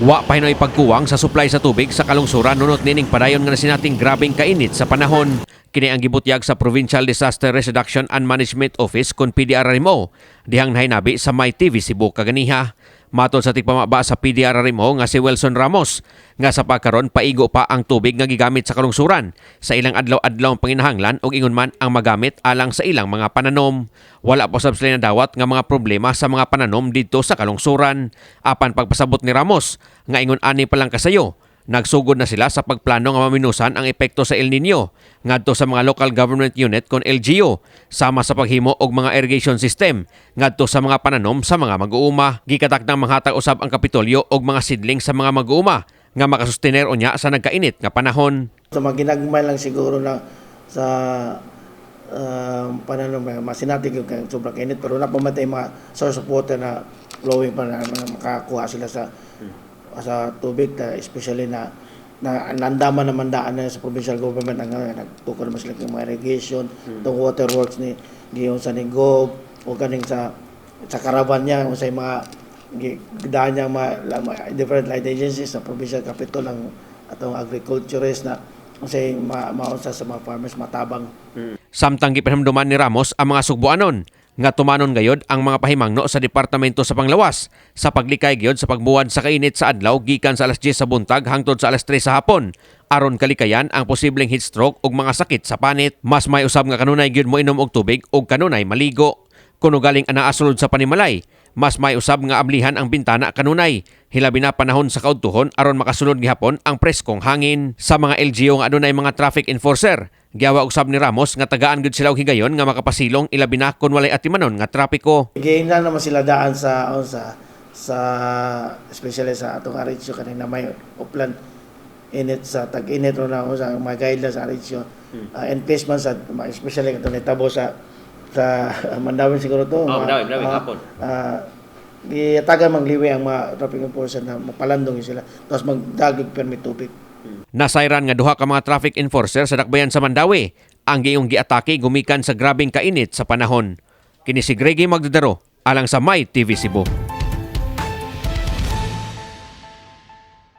Wa pa hinoy pagkuwang sa supply sa tubig sa kalungsuran nunot nining padayon nga nasinating grabeng kainit sa panahon. Kini ang gibutyag sa Provincial Disaster Risk Reduction and Management Office kon PDRRMO dihang nahinabi sa My TV Cebu kaganiha. Matod sa tigpamaba sa PDRRMO nga si Wilson Ramos nga sa pagkaron paigo pa ang tubig nga gigamit sa kalungsuran sa ilang adlaw-adlaw panginahanglan ug ingon man ang magamit alang sa ilang mga pananom. Wala po sab sila nadawat nga mga problema sa mga pananom didto sa kalungsuran. Apan pagpasabot ni Ramos nga ingon ani pa lang kasayo, nagsugod na sila sa pagplano nga maminusan ang epekto sa El Nino ngadto sa mga local government unit kon LGU sama sa paghimo og mga irrigation system ngadto sa mga pananom sa mga mag-uuma. Gikatakdang manghatag usab ang Kapitolyo og mga sidling sa mga mag-uuma nga makasustener unya sa nagkainit nga panahon. Sa mga ginagmay lang siguro na sa pananom, masinati yung sobrang init pero napamatay mga source of water na flowing pa na makakuha sila sa tubig, especially na nandaman naman daan na sa provincial government nagtukod naman sila ng mga irrigation, itong water works ni Giyon sa Ninggob o kaning sa Caravan niya o sa mga daan niya mga different light agencies sa provincial capital ang atong agriculturist na kasi maunsa sa mga farmers matabang. Samtang gipahamduman ni Ramos ang mga sugbuanon nga tumanon gayod ang mga pahimangno sa Departamento sa Panglawas sa paglikay gayod sa pagbuwad sa kainit sa adlaw gikan sa alas 10 sa buntag hangtod sa alas 3 sa hapon aron kalikayan ang posibleng heat stroke ug mga sakit sa panit. Mas may usab nga kanunay gyud mo inom og tubig ug kanunay maligo. Kuno galing ana sulod sa panimalay, mas may usab nga ablihan ang bintana kanunay. Hilabi na panahon sa kaudtuhon aron makasulod gihapon ang preskong hangin. Sa mga LGU nga adunay mga traffic enforcer, giyawa usab ni Ramos nga tagaan gud sila og higayon nga makapasilong ilabi na kun walay atimanon nga trapiko. Giingnan naman sila daan sa especially sa atong Aritsyo kanina may upland init sa tag-init ro na sa mga guidelines sa Aritsyo. NPS man sa especially katong nitabo sa Mandawin siguro to. Mandawin hapon. Tagan magliwi ang mga traffic enforcer na mapalandong sila tapos magdagig permit tubig. Nasayran nga duha ka mga traffic enforcer sa dakbayan sa Mandawi ang giyong giatake gumikan sa grabeng kainit sa panahon. Kini si Greggy Magdadaro alang sa My TV Cebu.